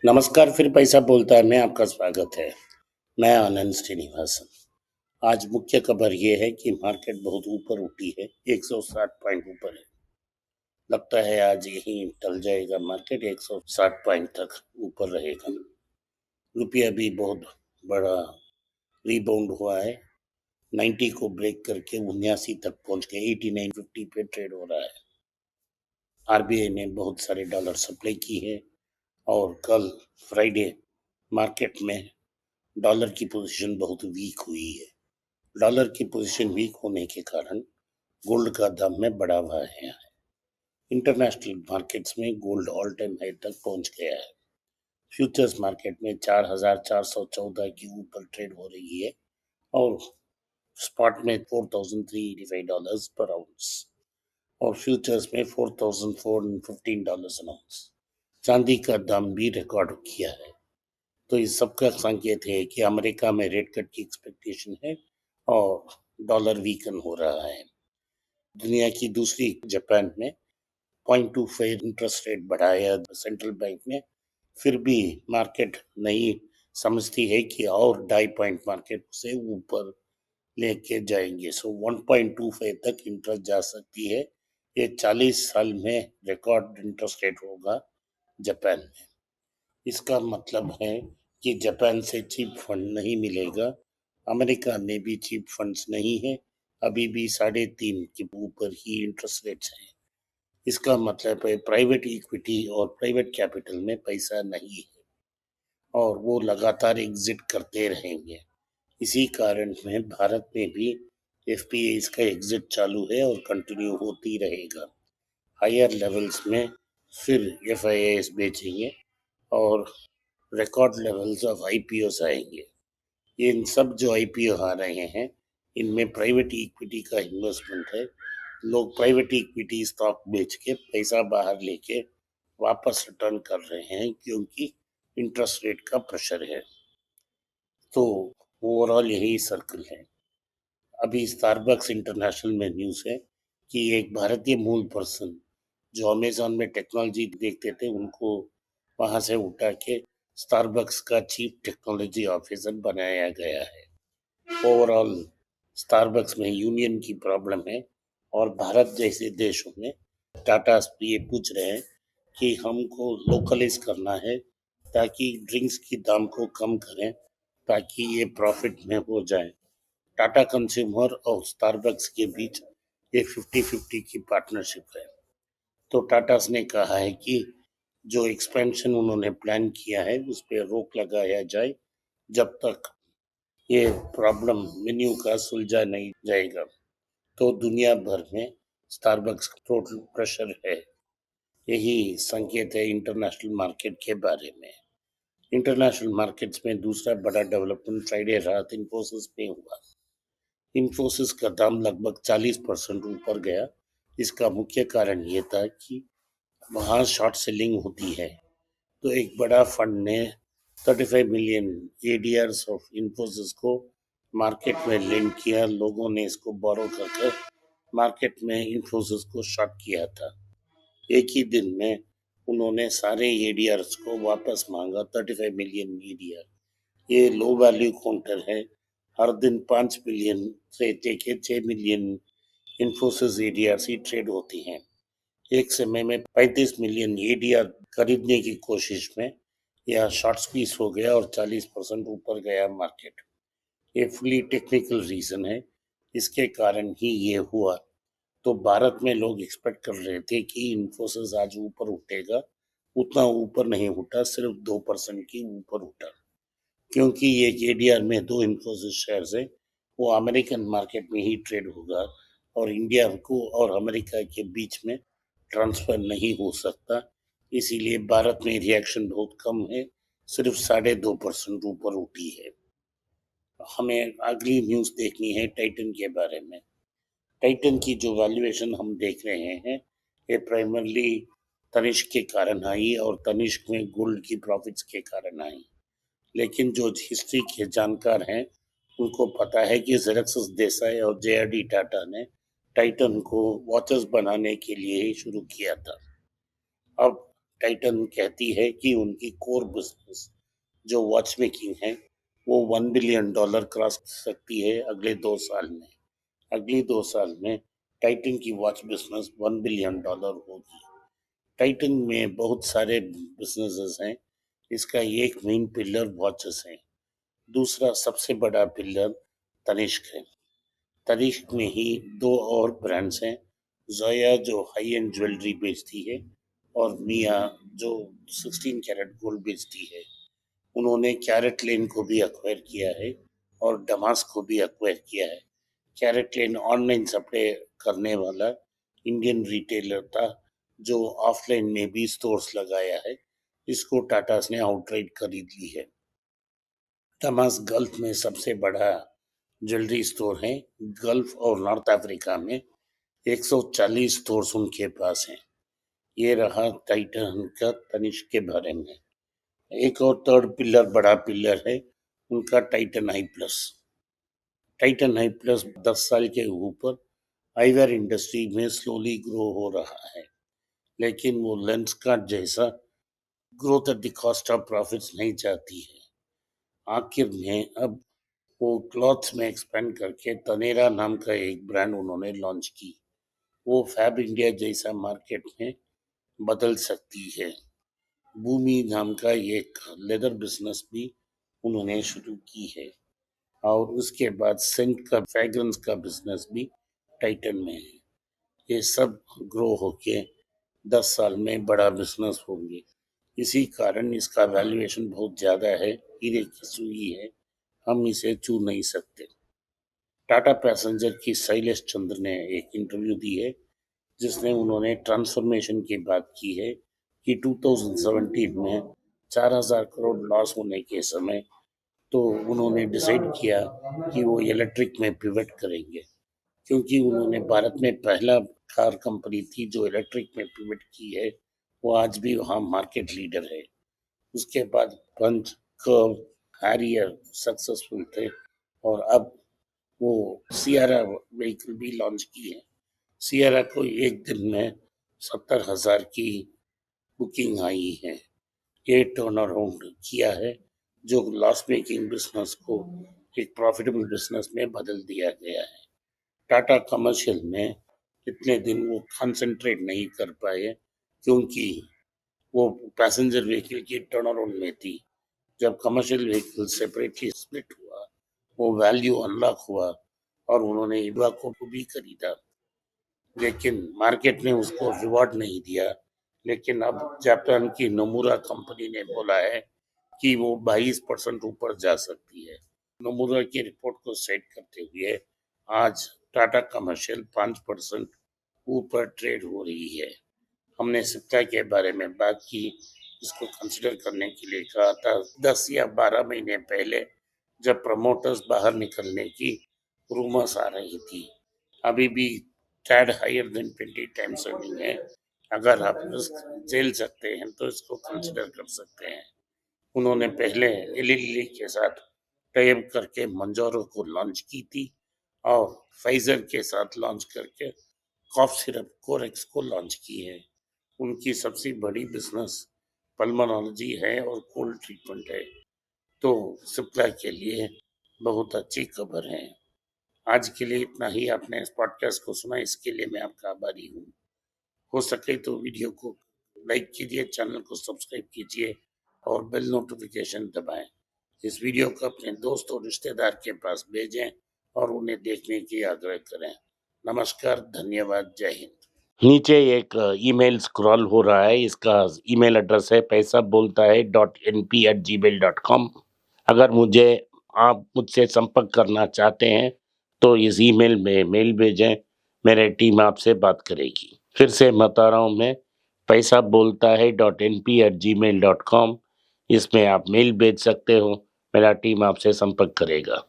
नमस्कार, फिर पैसा बोलता है में आपका स्वागत है। मैं आनंद श्रीनिवासन। आज मुख्य खबर ये है कि मार्केट बहुत ऊपर उठी है, 160 पॉइंट ऊपर है। लगता है आज यहीं टल जाएगा मार्केट, 160 पॉइंट तक ऊपर रहेगा। रुपया भी बहुत बड़ा रीबाउंड हुआ है, 90 को ब्रेक करके 79 तक पहुंच गए, 89.50 पे ट्रेड हो रहा है। आरबीआई ने बहुत सारे डॉलर सप्लाई की है और कल फ्राइडे मार्केट में डॉलर की पोजीशन बहुत वीक हुई है। डॉलर की पोजीशन वीक होने के कारण गोल्ड का दाम में बढ़ावा है। इंटरनेशनल मार्केट्स में गोल्ड ऑल टाइम हाई तक पहुंच गया है। फ्यूचर्स मार्केट में 4,414 के ऊपर ट्रेड हो रही है और स्पॉट में $4,385 पर आउंस और फ्यूचर्स में $4,415 अनाउंस। चांदी का दाम भी रिकॉर्ड किया है। तो इस सब का संकेत है कि अमेरिका में रेट कट की एक्सपेक्टेशन है और डॉलर वीकन हो रहा है। दुनिया की दूसरी जापान में 0.25 इंटरेस्ट रेट बढ़ाया सेंट्रल बैंक ने, फिर भी मार्केट नहीं समझती है कि और 2.5 मार्केट से ऊपर लेके जाएंगे। सो 1.25 तक इंटरेस्ट जा सकती है। ये 40 साल में रिकॉर्ड इंटरेस्ट रेट होगा जापान में। इसका मतलब है कि जापान से चीप फंड नहीं मिलेगा। अमेरिका में भी चीप फंड्स नहीं है, अभी भी 3.5 के ऊपर ही इंटरेस्ट रेट्स हैं। इसका मतलब है प्राइवेट इक्विटी और प्राइवेट कैपिटल में पैसा नहीं है और वो लगातार एग्जिट करते रहेंगे। इसी कारण में भारत में भी एफपीआई का एग्जिट चालू है और कंटिन्यू होती रहेगा। हायर लेवल्स में फिर एफआईआईस बेचेंगे और रिकॉर्ड लेवल्स ऑफ आईपीओस आएंगे। ये इन सब जो आईपीओ आ रहे हैं, इनमें प्राइवेट इक्विटी का इन्वेस्टमेंट है। लोग प्राइवेट इक्विटी स्टॉक बेच के पैसा बाहर लेके वापस रिटर्न कर रहे हैं क्योंकि इंटरेस्ट रेट का प्रेशर है। तो ओवरऑल यही सर्कल है। अभी स्टारबक्स इंटरनेशनल में न्यूज़ है कि एक भारतीय मूल पर्सन जो अमेजोन में टेक्नोलॉजी देखते थे, उनको वहां से उठा के स्टारबक्स का चीफ टेक्नोलॉजी ऑफिसर बनाया गया है। ओवरऑल स्टारबक्स में यूनियन की प्रॉब्लम है और भारत जैसे देशों में टाटा ये पूछ रहे हैं कि हमको लोकलाइज करना है ताकि ड्रिंक्स की दाम को कम करें, ताकि ये प्रॉफिट में हो जाए। टाटा कंज्यूमर और स्टारबक्स के बीच एक 50-50 की पार्टनरशिप है। तो टाटास ने कहा है कि जो एक्सपेंशन उन्होंने प्लान किया है उस पर रोक लगाया जाए जब तक ये प्रॉब्लम मेन्यू का सुलझा नहीं जाएगा। तो दुनिया भर में स्टारबक्स टोटल प्रेशर है। यही संकेत है इंटरनेशनल मार्केट के बारे में। इंटरनेशनल मार्केट्स में दूसरा बड़ा डेवलपमेंट फ्राइडे रात इन्फोसिस में हुआ। इन्फोसिस का दाम लगभग 40% ऊपर गया। इसका मुख्य कारण ये था कि वहाँ शॉर्ट सेलिंग होती है। तो एक बड़ा फंड ने 35 मिलियन एडीआर्स ऑफ इन्फोसिस को मार्केट में लेंड किया। लोगों ने इसको बोरो करके मार्केट में इन्फोसिस को शॉर्ट किया था। एक ही दिन में उन्होंने सारे एडीआर्स को वापस मांगा, 35 मिलियन एडीआर। ये लो वैल्यू काउंटर है। हर दिन 5 मिलियन से लेके 6 मिलियन इन्फोसिस एडीआर ही ट्रेड होती हैं। एक समय में 35 मिलियन एडीआर खरीदने की कोशिश में यह शॉर्ट स्क्वीज हो गया और 40% ऊपर गया मार्केट। ये फुली टेक्निकल रीजन है, इसके कारण ही ये हुआ। तो भारत में लोग एक्सपेक्ट कर रहे थे कि इन्फोसिस आज ऊपर उठेगा, उतना ऊपर नहीं उठा, सिर्फ 2% की ऊपर उठा। क्योंकि ये एडीआर में दो इन्फोसिस शेयर्स है, वो अमेरिकन मार्केट में ही ट्रेड होगा और इंडिया को और अमेरिका के बीच में ट्रांसफर नहीं हो सकता। इसीलिए भारत में रिएक्शन बहुत कम है, सिर्फ 2.5% ऊपर उठी है। हमें अगली न्यूज़ देखनी है टाइटन के बारे में। टाइटन की जो वैल्यूएशन हम देख रहे हैं, ये प्राइमरली तनिष्क के कारण आई और तनिष्क में गोल्ड की प्रॉफिट्स के कारण आई। लेकिन जो हिस्ट्री के जानकार हैं उनको पता है कि जेरेक्सिस देसाई और जेआरडी टाटा ने टाइटन को वॉचेस बनाने के लिए ही शुरू किया था। अब टाइटन कहती है कि उनकी कोर बिजनेस जो वॉच मेकिंग है वो $1 बिलियन क्रॉस सकती है अगले 2 साल में। अगली 2 साल में टाइटन की वॉच बिजनेस $1 बिलियन होगी। टाइटन में बहुत सारे बिजनेसेस हैं। इसका एक मेन पिलर वॉचेस है। दूसरा सबसे बड़ा पिलर तनिष्क है। तनिष्क में ही दो और ब्रांड्स हैं, जोया जो हाई एंड ज्वेलरी बेचती है और मिया जो 16 कैरेट गोल्ड बेचती है। उन्होंने कैरेट लेन को भी एक्वायर किया है और डमास को भी एक्वायर किया है। कैरेट लेन ऑनलाइन सप्लाई करने वाला इंडियन रिटेलर था जो ऑफलाइन में भी स्टोर्स लगाया है। इसको टाटा ने आउटराइट खरीद ली है। डमास गल्फ में सबसे बड़ा ज्वेलरी स्टोर है। गल्फ और नॉर्थ अफ्रीका में 140 स्टोर्स उनके पास हैं। ये रहा टाइटन का तनिष्क के बारे में। एक और थर्ड पिलर बड़ा पिलर है उनका टाइटन आई प्लस। टाइटन आई प्लस 10 साल के ऊपर आईवेयर इंडस्ट्री में स्लोली ग्रो हो रहा है, लेकिन वो लेंस कार्ट जैसा growth at the cost of profits नहीं चाहती है। आखिर में अब वो क्लॉथ्स में एक्सपेंड करके तनेरा नाम का एक ब्रांड उन्होंने लॉन्च की। वो फैब इंडिया जैसा मार्केट में बदल सकती है। भूमि नाम का एक लेदर बिजनेस भी उन्होंने शुरू की है और उसके बाद सेंट का फ्रेग्रेंस का बिजनेस भी टाइटन में है। ये सब ग्रो होके 10 साल में बड़ा बिजनेस होंगे। इसी कारण इसका वैल्यूएशन बहुत ज़्यादा है, हीरे की सुई है, हम इसे छू नहीं सकते। टाटा पैसेंजर की शैलेश चंद्र ने एक इंटरव्यू दी है जिसमें उन्होंने ट्रांसफॉर्मेशन की बात की है कि 2017 में 4,000 करोड़ लॉस होने के समय तो उन्होंने डिसाइड किया कि वो इलेक्ट्रिक में पिवट करेंगे, क्योंकि उन्होंने भारत में पहला कार कंपनी थी जो इलेक्ट्रिक में पिवट की है। वो आज भी वहाँ मार्केट लीडर है। उसके बाद पंच, कर्व, हैरियर सक्सेसफुल थे और अब वो सियारा व्हीकल भी लॉन्च की है। सियारा को एक दिन में 70,000 की बुकिंग आई है। ये टर्न अराउंड किया है जो लॉस मेकिंग बिजनेस को एक प्रॉफिटेबल बिजनेस में बदल दिया गया है। टाटा कमर्शियल में इतने दिन वो कंसंट्रेट नहीं कर पाए क्योंकि वो पैसेंजर व्हीकल की टर्न अराउंड में थी। जब कमर्शियल व्हीकल सेपरेटली स्प्लिट हुआ, वो वैल्यू अनलॉक हुआ और उन्होंने इवा को भी खरीदा, लेकिन मार्केट ने उसको रिवॉर्ड नहीं दिया। लेकिन अब जापान की नोमुरा कंपनी ने बोला है कि वो 22% ऊपर जा सकती है। नोमुरा की रिपोर्ट को सेट करते हुए आज टाटा कमर्शियल 5% ऊपर ट्रेड हो रही है। हमने सिप्ला के बारे में बात की, इसको कंसिडर करने के लिए कहा था 10 या 12 महीने पहले, जब प्रमोटर्स बाहर निकलने की रूमर्स आ रही थी। अभी भी टैड हायर देन 20 टाइम्स अर्निंग है। अगर आप रिस्क झेल सकते हैं तो इसको कंसिडर कर सकते हैं। उन्होंने पहले एली लिली के साथ टाइप करके मंजोरो को लॉन्च की थी और फाइजर के साथ लॉन्च करके कॉफ सिरप कोरेक्स को लॉन्च की है। उनकी सबसे बड़ी बिजनेस पल्मोनोलॉजी है और कोल्ड ट्रीटमेंट है। तो सिप्ला के लिए बहुत अच्छी खबर है। आज के लिए इतना ही। आपने इस पॉडकास्ट को सुना, इसके लिए मैं आपका आभारी हूँ। हो सके तो वीडियो को लाइक कीजिए, चैनल को सब्सक्राइब कीजिए और बेल नोटिफिकेशन दबाएं। इस वीडियो को अपने दोस्त और रिश्तेदार के पास भेजें और उन्हें देखने की आग्रह करें। नमस्कार, धन्यवाद, जय हिंद। नीचे एक ईमेल स्क्रॉल हो रहा है, इसका ईमेल एड्रेस है पैसा बोलता है .np@gmail.com। अगर आप मुझसे संपर्क करना चाहते हैं तो इस ईमेल में मेल भेजें, मेरी टीम आपसे बात करेगी। फिर से बता रहा हूँ मैं, पैसा बोलता है .np@gmail.com। इसमें आप मेल भेज सकते हो, मेरा टीम आपसे संपर्क करेगा।